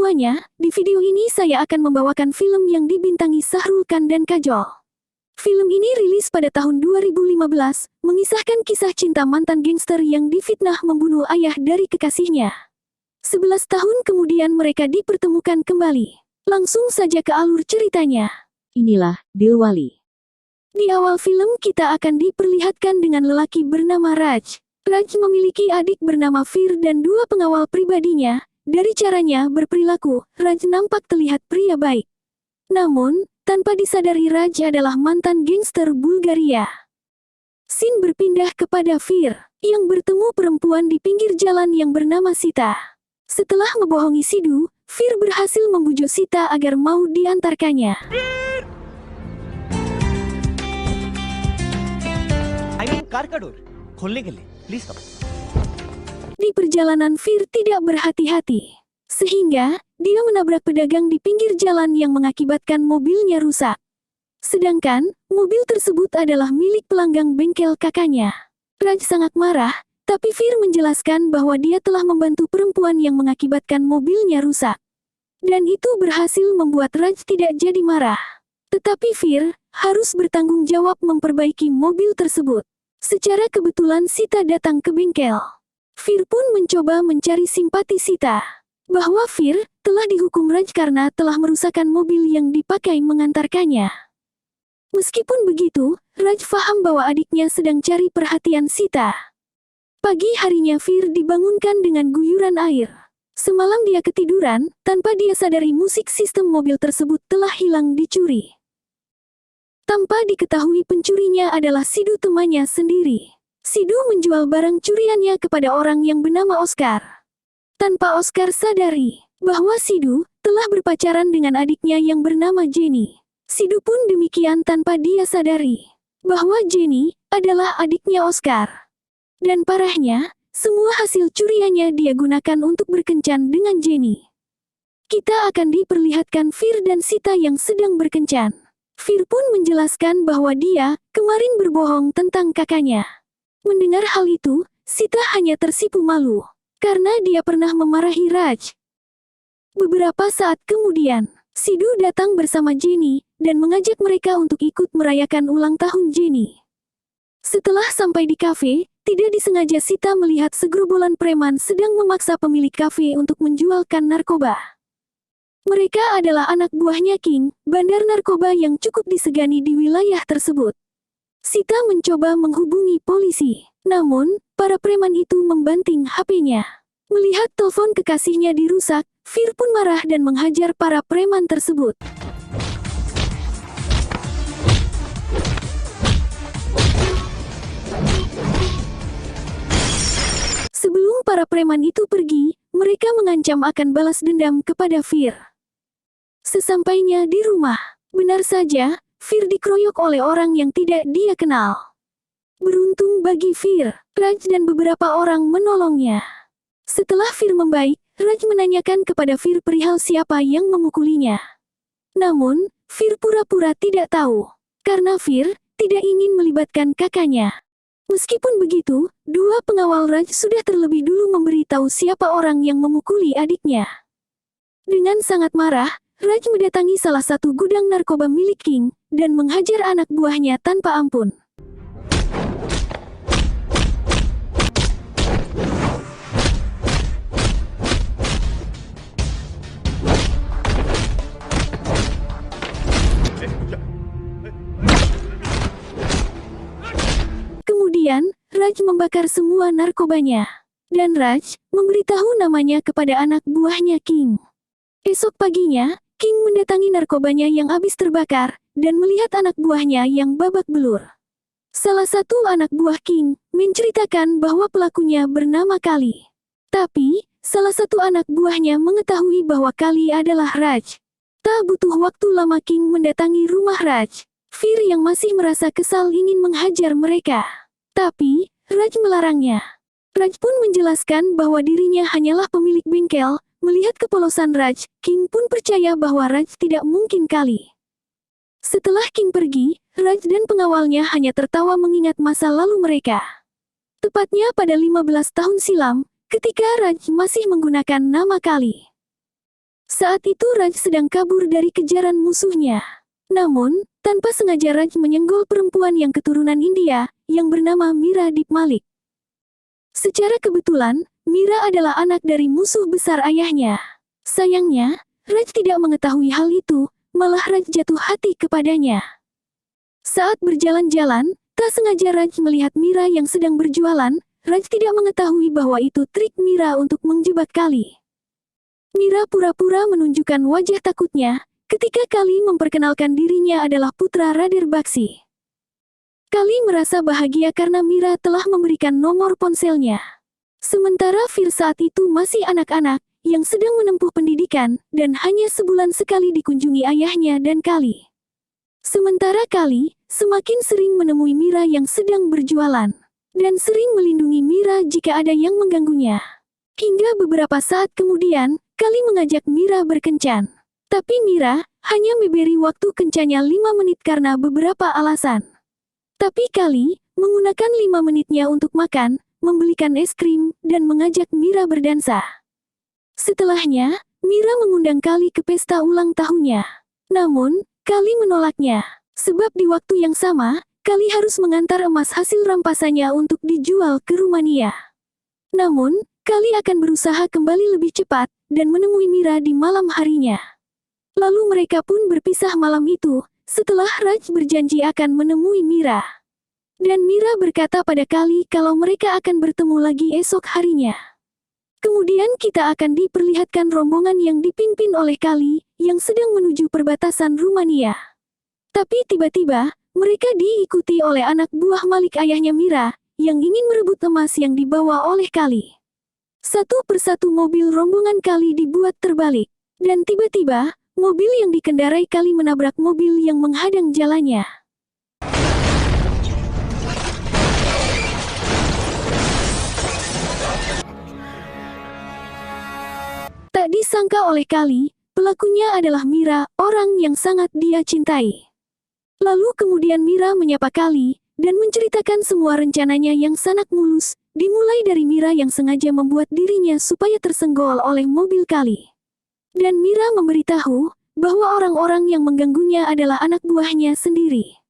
semuanya, di video ini saya akan membawakan film yang dibintangi Shahrukh Khan dan Kajol. Film ini rilis pada tahun 2015, mengisahkan kisah cinta mantan gangster yang difitnah membunuh ayah dari kekasihnya. 11 tahun kemudian mereka dipertemukan kembali. Langsung saja ke alur ceritanya. Inilah Dilwali. Di awal film kita akan diperlihatkan dengan lelaki bernama Raj. Raj memiliki adik bernama Fir dan 2 pengawal pribadinya. Dari caranya berperilaku, Raj nampak terlihat pria baik. Namun, tanpa disadari Raj adalah mantan gangster Bulgaria. Scene berpindah kepada Fir, yang bertemu perempuan di pinggir jalan yang bernama Sita. Setelah membohongi Sidhu, Fir berhasil membujuk Sita agar mau diantarkannya. Car का डोर खोलने के लिए please come. Di perjalanan Fir tidak berhati-hati, sehingga dia menabrak pedagang di pinggir jalan yang mengakibatkan mobilnya rusak. Sedangkan, mobil tersebut adalah milik pelanggan bengkel kakaknya. Raj sangat marah, tapi Fir menjelaskan bahwa dia telah membantu perempuan yang mengakibatkan mobilnya rusak. Dan itu berhasil membuat Raj tidak jadi marah. Tetapi Fir harus bertanggung jawab memperbaiki mobil tersebut. Secara kebetulan Sita datang ke bengkel. Fir pun mencoba mencari simpati Sita, bahwa Fir telah dihukum Raj karena telah merusakkan mobil yang dipakai mengantarkannya. Meskipun begitu, Raj paham bahwa adiknya sedang cari perhatian Sita. Pagi harinya Fir dibangunkan dengan guyuran air. Semalam dia ketiduran, tanpa dia sadari musik sistem mobil tersebut telah hilang dicuri. Tanpa diketahui pencurinya adalah Sidhu temannya sendiri. Sidhu menjual barang curiannya kepada orang yang bernama Oscar. Tanpa Oscar sadari bahwa Sidhu telah berpacaran dengan adiknya yang bernama Jenny. Sidhu pun demikian tanpa dia sadari bahwa Jenny adalah adiknya Oscar. Dan parahnya, semua hasil curiannya dia gunakan untuk berkencan dengan Jenny. Kita akan diperlihatkan Fir dan Sita yang sedang berkencan. Fir pun menjelaskan bahwa dia kemarin berbohong tentang kakaknya. Mendengar hal itu, Sita hanya tersipu malu, karena dia pernah memarahi Raj. Beberapa saat kemudian, Sidhu datang bersama Jenny, dan mengajak mereka untuk ikut merayakan ulang tahun Jenny. Setelah sampai di kafe, tidak disengaja Sita melihat segerombolan preman sedang memaksa pemilik kafe untuk menjualkan narkoba. Mereka adalah anak buahnya King, bandar narkoba yang cukup disegani di wilayah tersebut. Sita mencoba menghubungi polisi, namun, para preman itu membanting HP-nya. Melihat telepon kekasihnya dirusak, Fir pun marah dan menghajar para preman tersebut. Sebelum para preman itu pergi, mereka mengancam akan balas dendam kepada Fir. Sesampainya di rumah, benar saja, Fir dikeroyok oleh orang yang tidak dia kenal. Beruntung bagi Fir, Raj dan beberapa orang menolongnya. Setelah Fir membaik, Raj menanyakan kepada Fir perihal siapa yang memukulinya. Namun, Fir pura-pura tidak tahu, karena Fir tidak ingin melibatkan kakaknya. Meskipun begitu, 2 pengawal Raj sudah terlebih dulu memberitahu siapa orang yang memukuli adiknya. Dengan sangat marah, Raj mendatangi salah satu gudang narkoba milik King, dan menghajar anak buahnya tanpa ampun. Kemudian, Raj membakar semua narkobanya. Dan Raj memberitahu namanya kepada anak buahnya King. Esok paginya, King mendatangi narkobanya yang habis terbakar, dan melihat anak buahnya yang babak belur. Salah satu anak buah King menceritakan bahwa pelakunya bernama Kali. Tapi, salah satu anak buahnya mengetahui bahwa Kali adalah Raj. Tak butuh waktu lama King mendatangi rumah Raj. Fir yang masih merasa kesal ingin menghajar mereka. Tapi, Raj melarangnya. Raj pun menjelaskan bahwa dirinya hanyalah pemilik bengkel. Melihat kepolosan Raj, King pun percaya bahwa Raj tidak mungkin Kali. Setelah King pergi, Raj dan pengawalnya hanya tertawa mengingat masa lalu mereka. Tepatnya pada 15 tahun silam, ketika Raj masih menggunakan nama Kali. Saat itu Raj sedang kabur dari kejaran musuhnya. Namun, tanpa sengaja Raj menyenggol perempuan yang keturunan India, yang bernama Mira Deep Malik. Secara kebetulan, Mira adalah anak dari musuh besar ayahnya. Sayangnya, Raj tidak mengetahui hal itu, malah Raj jatuh hati kepadanya. Saat berjalan-jalan, tak sengaja Raj melihat Mira yang sedang berjualan. Raj tidak mengetahui bahwa itu trik Mira untuk menjebak Kali. Mira pura-pura menunjukkan wajah takutnya, ketika Kali memperkenalkan dirinya adalah putra Rader Baksi. Kali merasa bahagia karena Mira telah memberikan nomor ponselnya. Sementara Fir saat itu masih anak-anak, yang sedang menempuh pendidikan, dan hanya sebulan sekali dikunjungi ayahnya dan Kali. Sementara Kali, semakin sering menemui Mira yang sedang berjualan, dan sering melindungi Mira jika ada yang mengganggunya. Hingga beberapa saat kemudian, Kali mengajak Mira berkencan. Tapi Mira hanya memberi waktu kencannya 5 menit karena beberapa alasan. Tapi Kali menggunakan 5 menitnya untuk makan, membelikan es krim, dan mengajak Mira berdansa. Setelahnya, Mira mengundang Kali ke pesta ulang tahunnya. Namun, Kali menolaknya. Sebab di waktu yang sama, Kali harus mengantar emas hasil rampasannya untuk dijual ke Rumania. Namun, Kali akan berusaha kembali lebih cepat, dan menemui Mira di malam harinya. Lalu mereka pun berpisah malam itu, setelah Raj berjanji akan menemui Mira. Dan Mira berkata pada Kali kalau mereka akan bertemu lagi esok harinya. Kemudian kita akan diperlihatkan rombongan yang dipimpin oleh Kali, yang sedang menuju perbatasan Rumania. Tapi tiba-tiba, mereka diikuti oleh anak buah Malik ayahnya Mira, yang ingin merebut emas yang dibawa oleh Kali. Satu persatu mobil rombongan Kali dibuat terbalik, dan tiba-tiba, mobil yang dikendarai Kali menabrak mobil yang menghadang jalannya. Tak disangka oleh Kali, pelakunya adalah Mira, orang yang sangat dia cintai. Lalu kemudian Mira menyapa Kali, dan menceritakan semua rencananya yang sangat mulus, dimulai dari Mira yang sengaja membuat dirinya supaya tersenggol oleh mobil Kali. Dan Mira memberitahu bahwa orang-orang yang mengganggunya adalah anak buahnya sendiri.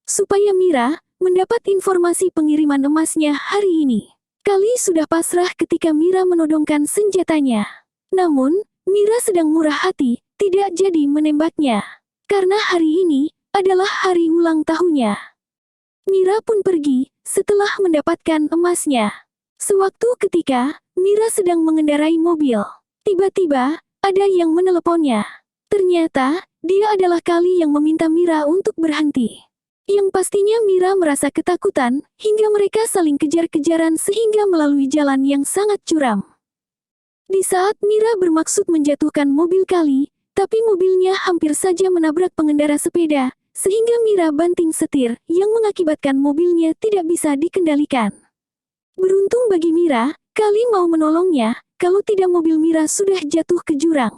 Supaya Mira mendapat informasi pengiriman emasnya hari ini. Kali sudah pasrah ketika Mira menodongkan senjatanya. Namun, Mira sedang murah hati, tidak jadi menembaknya. Karena hari ini adalah hari ulang tahunnya. Mira pun pergi setelah mendapatkan emasnya. Sewaktu ketika Mira sedang mengendarai mobil, tiba-tiba ada yang meneleponnya. Ternyata, dia adalah Kali yang meminta Mira untuk berhenti. Yang pastinya Mira merasa ketakutan, hingga mereka saling kejar-kejaran sehingga melalui jalan yang sangat curam. Di saat Mira bermaksud menjatuhkan mobil Kali, tapi mobilnya hampir saja menabrak pengendara sepeda, sehingga Mira banting setir, yang mengakibatkan mobilnya tidak bisa dikendalikan. Beruntung bagi Mira, Kali mau menolongnya, kalau tidak mobil Mira sudah jatuh ke jurang.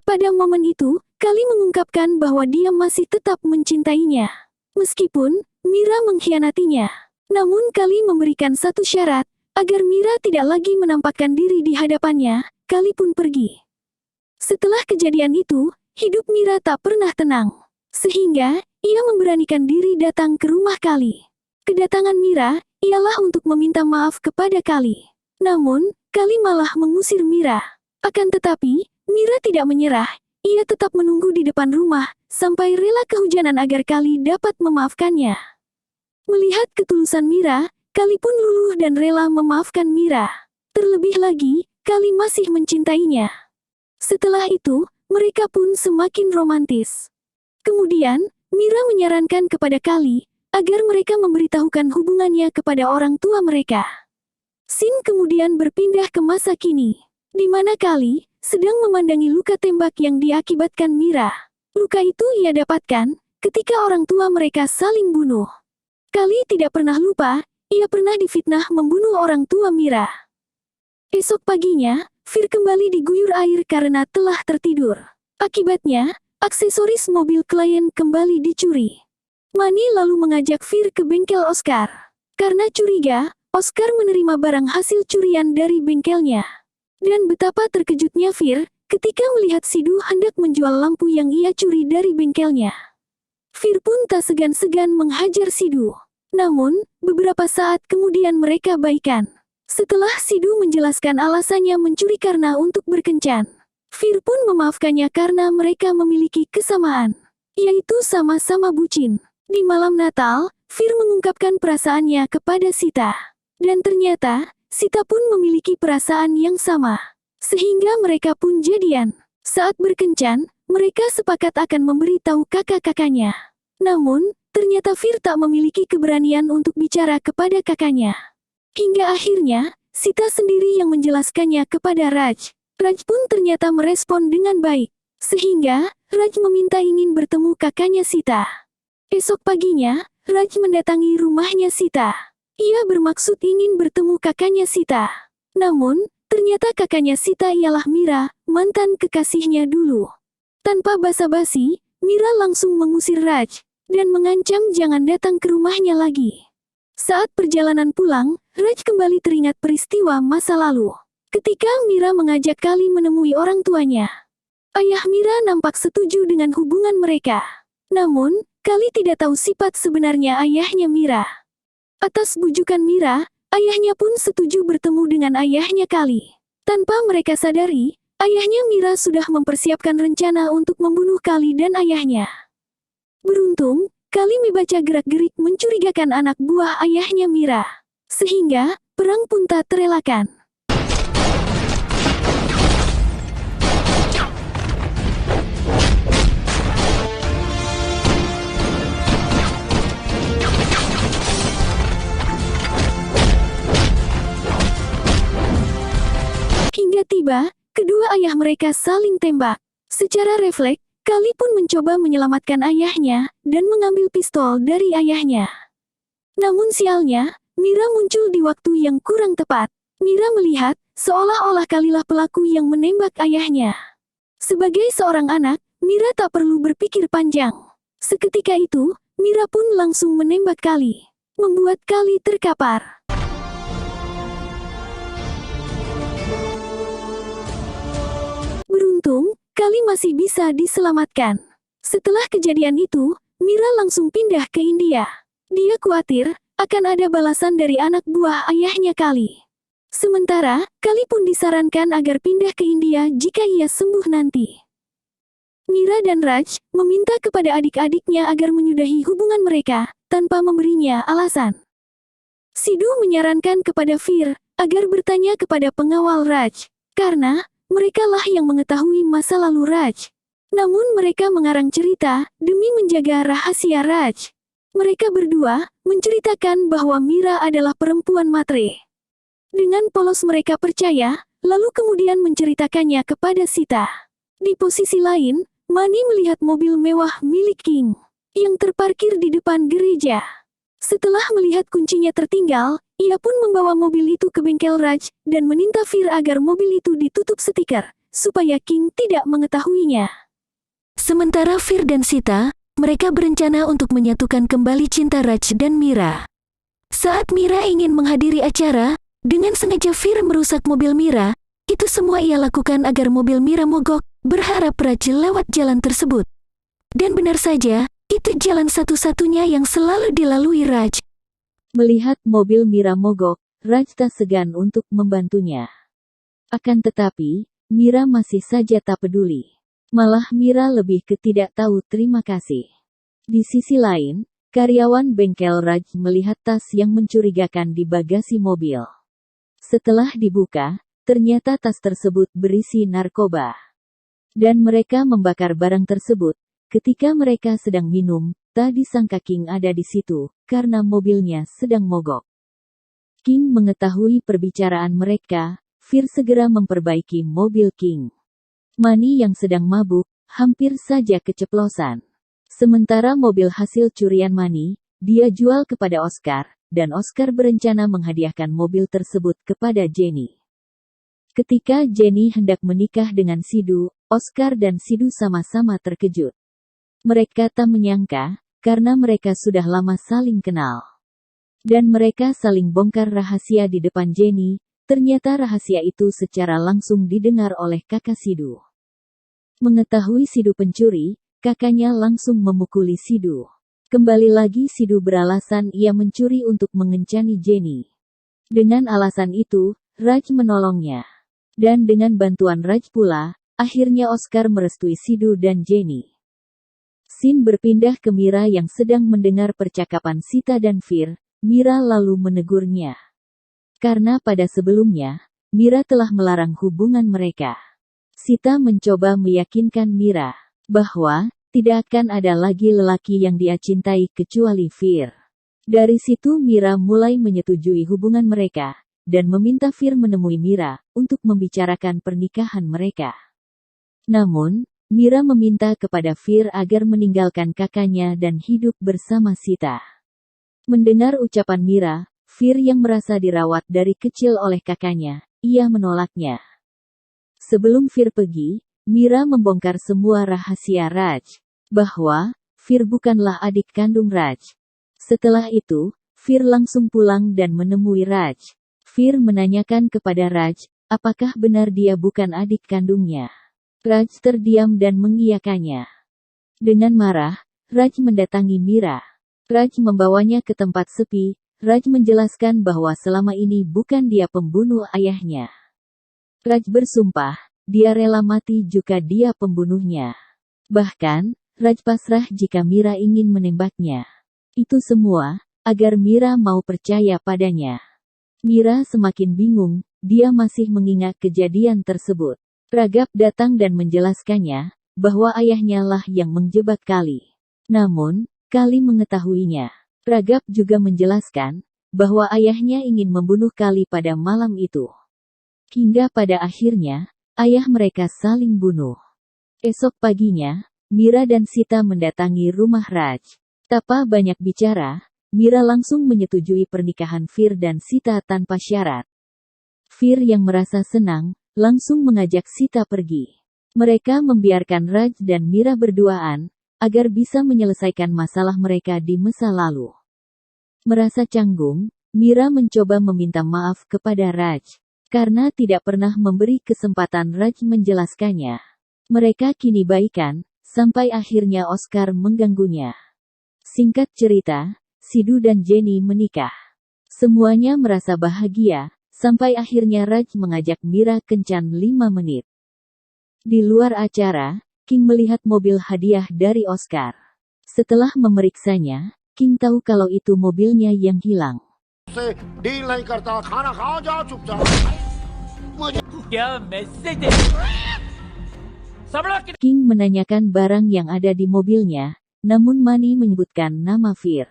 Pada momen itu, Kali mengungkapkan bahwa dia masih tetap mencintainya. Meskipun Mira mengkhianatinya. Namun Kali memberikan satu syarat, agar Mira tidak lagi menampakkan diri di hadapannya. Kali pun pergi. Setelah kejadian itu, hidup Mira tak pernah tenang. Sehingga, ia memberanikan diri datang ke rumah Kali. Kedatangan Mira ialah untuk meminta maaf kepada Kali. Namun, Kali malah mengusir Mira. Akan tetapi, Mira tidak menyerah. Ia tetap menunggu di depan rumah, sampai rela kehujanan agar Kali dapat memaafkannya. Melihat ketulusan Mira, Kali pun luluh dan rela memaafkan Mira. Terlebih lagi, Kali masih mencintainya. Setelah itu, mereka pun semakin romantis. Kemudian, Mira menyarankan kepada Kali, agar mereka memberitahukan hubungannya kepada orang tua mereka. Scene kemudian berpindah ke masa kini, di mana Kali sedang memandangi luka tembak yang diakibatkan Mira. Luka itu ia dapatkan ketika orang tua mereka saling bunuh. Kali tidak pernah lupa, ia pernah difitnah membunuh orang tua Mira. Esok paginya, Fir kembali diguyur air karena telah tertidur. Akibatnya, aksesoris mobil klien kembali dicuri. Mani lalu mengajak Fir ke bengkel Oscar. Karena curiga, Oscar menerima barang hasil curian dari bengkelnya. Dan betapa terkejutnya Fir ketika melihat Sidu hendak menjual lampu yang ia curi dari bengkelnya. Fir pun tak segan-segan menghajar Sidu. Namun, beberapa saat kemudian mereka baikan. Setelah Sidu menjelaskan alasannya mencuri karena untuk berkencan, Fir pun memaafkannya karena mereka memiliki kesamaan, yaitu sama-sama bucin. Di malam Natal, Fir mengungkapkan perasaannya kepada Sita. Dan ternyata, Sita pun memiliki perasaan yang sama. Sehingga mereka pun jadian. Saat berkencan, mereka sepakat akan memberitahu kakak-kakaknya. Namun, ternyata Fir tak memiliki keberanian untuk bicara kepada kakaknya. Hingga akhirnya, Sita sendiri yang menjelaskannya kepada Raj. Raj pun ternyata merespon dengan baik. Sehingga, Raj meminta ingin bertemu kakaknya Sita. Esok paginya, Raj mendatangi rumahnya Sita. Ia bermaksud ingin bertemu kakaknya Sita. Namun, ternyata kakaknya Sita ialah Mira, mantan kekasihnya dulu. Tanpa basa-basi, Mira langsung mengusir Raj dan mengancam jangan datang ke rumahnya lagi. Saat perjalanan pulang, Raj kembali teringat peristiwa masa lalu. Ketika Mira mengajak Kali menemui orang tuanya. Ayah Mira nampak setuju dengan hubungan mereka. Namun, Kali tidak tahu sifat sebenarnya ayahnya Mira. Atas bujukan Mira, ayahnya pun setuju bertemu dengan ayahnya Kali. Tanpa mereka sadari, ayahnya Mira sudah mempersiapkan rencana untuk membunuh Kali dan ayahnya. Beruntung, Kali membaca gerak-gerik mencurigakan anak buah ayahnya Mira. Sehingga, perang pun tak terelakkan. Hingga tiba, kedua ayah mereka saling tembak. Secara refleks, Kali pun mencoba menyelamatkan ayahnya dan mengambil pistol dari ayahnya. Namun sialnya, Mira muncul di waktu yang kurang tepat. Mira melihat, seolah-olah Kalilah pelaku yang menembak ayahnya. Sebagai seorang anak, Mira tak perlu berpikir panjang. Seketika itu, Mira pun langsung menembak Kali, membuat Kali terkapar. Beruntung, Kali masih bisa diselamatkan. Setelah kejadian itu, Mira langsung pindah ke India. Dia khawatir akan ada balasan dari anak buah ayahnya Kali. Sementara, Kali pun disarankan agar pindah ke India jika ia sembuh nanti. Mira dan Raj meminta kepada adik-adiknya agar menyudahi hubungan mereka tanpa memberinya alasan. Sidu menyarankan kepada Fir agar bertanya kepada pengawal Raj, karena merekalah yang mengetahui masa lalu Raj. Namun mereka mengarang cerita demi menjaga rahasia Raj. Mereka berdua menceritakan bahwa Mira adalah perempuan matre. Dengan polos mereka percaya, lalu kemudian menceritakannya kepada Sita. Di posisi lain, Mani melihat mobil mewah milik King yang terparkir di depan gereja. Setelah melihat kuncinya tertinggal, ia pun membawa mobil itu ke bengkel Raj dan meminta Fir agar mobil itu ditutup stiker, supaya King tidak mengetahuinya. Sementara Fir dan Sita, mereka berencana untuk menyatukan kembali cinta Raj dan Mira. Saat Mira ingin menghadiri acara, dengan sengaja Fir merusak mobil Mira. Itu semua ia lakukan agar mobil Mira mogok, berharap Raj lewat jalan tersebut. Dan benar saja, itu jalan satu-satunya yang selalu dilalui Raj. Melihat mobil Mira mogok, Raj tak segan untuk membantunya. Akan tetapi, Mira masih saja tak peduli. Malah Mira lebih ke tidak tahu terima kasih. Di sisi lain, karyawan bengkel Raj melihat tas yang mencurigakan di bagasi mobil. Setelah dibuka, ternyata tas tersebut berisi narkoba. Dan mereka membakar barang tersebut. Ketika mereka sedang minum, tak disangka King ada di situ, karena mobilnya sedang mogok. King mengetahui perbicaraan mereka, Fir segera memperbaiki mobil King. Mani yang sedang mabuk, hampir saja keceplosan. Sementara mobil hasil curian Mani, dia jual kepada Oscar, dan Oscar berencana menghadiahkan mobil tersebut kepada Jenny. Ketika Jenny hendak menikah dengan Sidu, Oscar dan Sidu sama-sama terkejut. Mereka tak menyangka, karena mereka sudah lama saling kenal. Dan mereka saling bongkar rahasia di depan Jenny. Ternyata rahasia itu secara langsung didengar oleh kakak Sidu. Mengetahui Sidu pencuri, kakaknya langsung memukuli Sidu. Kembali lagi Sidu beralasan ia mencuri untuk mengencani Jenny. Dengan alasan itu, Raj menolongnya. Dan dengan bantuan Raj pula, akhirnya Oscar merestui Sidu dan Jenny. Scene berpindah ke Mira yang sedang mendengar percakapan Sita dan Fir. Mira lalu menegurnya. Karena pada sebelumnya, Mira telah melarang hubungan mereka. Sita mencoba meyakinkan Mira bahwa tidak akan ada lagi lelaki yang dia cintai kecuali Fir. Dari situ Mira mulai menyetujui hubungan mereka, dan meminta Fir menemui Mira untuk membicarakan pernikahan mereka. Namun, Mira meminta kepada Fir agar meninggalkan kakaknya dan hidup bersama Sita. Mendengar ucapan Mira, Fir yang merasa dirawat dari kecil oleh kakaknya, ia menolaknya. Sebelum Fir pergi, Mira membongkar semua rahasia Raj, bahwa Fir bukanlah adik kandung Raj. Setelah itu, Fir langsung pulang dan menemui Raj. Fir menanyakan kepada Raj, apakah benar dia bukan adik kandungnya. Raj terdiam dan mengiyakannya. Dengan marah, Raj mendatangi Mira. Raj membawanya ke tempat sepi. Raj menjelaskan bahwa selama ini bukan dia pembunuh ayahnya. Raj bersumpah, dia rela mati jika dia pembunuhnya. Bahkan, Raj pasrah jika Mira ingin menembaknya. Itu semua, agar Mira mau percaya padanya. Mira semakin bingung, dia masih mengingat kejadian tersebut. Raghav datang dan menjelaskannya, bahwa ayahnya lah yang menjebak Kali. Namun, Kali mengetahuinya. Raghav juga menjelaskan, bahwa ayahnya ingin membunuh Kali pada malam itu. Hingga pada akhirnya, ayah mereka saling bunuh. Esok paginya, Mira dan Sita mendatangi rumah Raj. Tanpa banyak bicara, Mira langsung menyetujui pernikahan Fir dan Sita tanpa syarat. Fir yang merasa senang, langsung mengajak Sita pergi. Mereka membiarkan Raj dan Mira berduaan, agar bisa menyelesaikan masalah mereka di masa lalu. Merasa canggung, Mira mencoba meminta maaf kepada Raj, karena tidak pernah memberi kesempatan Raj menjelaskannya. Mereka kini baikan, sampai akhirnya Oscar mengganggunya. Singkat cerita, Sidu dan Jenny menikah. Semuanya merasa bahagia, sampai akhirnya Raj mengajak Mira kencan 5 menit. Di luar acara, King melihat mobil hadiah dari Oscar. Setelah memeriksanya, King tahu kalau itu mobilnya yang hilang. King menanyakan barang yang ada di mobilnya, namun Mani menyebutkan nama Fir.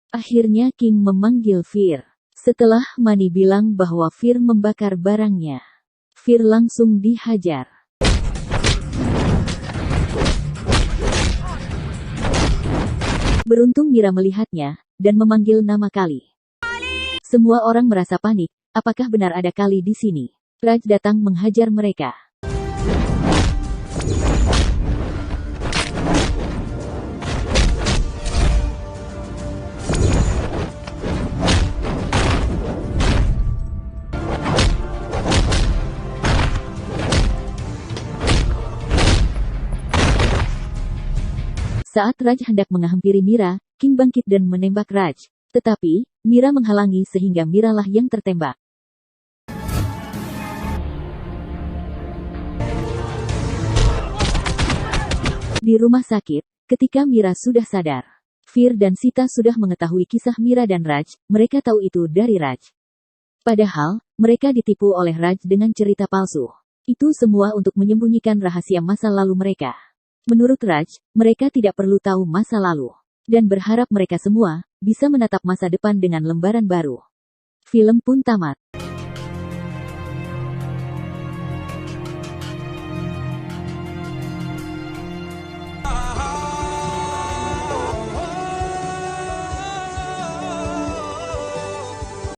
Akhirnya King memanggil Fir. Setelah Mani bilang bahwa Fir membakar barangnya, Fir langsung dihajar. Beruntung Mira melihatnya, dan memanggil nama Kali. Semua orang merasa panik, apakah benar ada Kali di sini? Raj datang menghajar mereka. Saat Raj hendak menghampiri Mira, King bangkit dan menembak Raj. Tetapi, Mira menghalangi sehingga Mira lah yang tertembak. Di rumah sakit, ketika Mira sudah sadar, Fir dan Sita sudah mengetahui kisah Mira dan Raj, mereka tahu itu dari Raj. Padahal, mereka ditipu oleh Raj dengan cerita palsu. Itu semua untuk menyembunyikan rahasia masa lalu mereka. Menurut Raj, mereka tidak perlu tahu masa lalu. Dan berharap mereka semua bisa menatap masa depan dengan lembaran baru. Film pun tamat.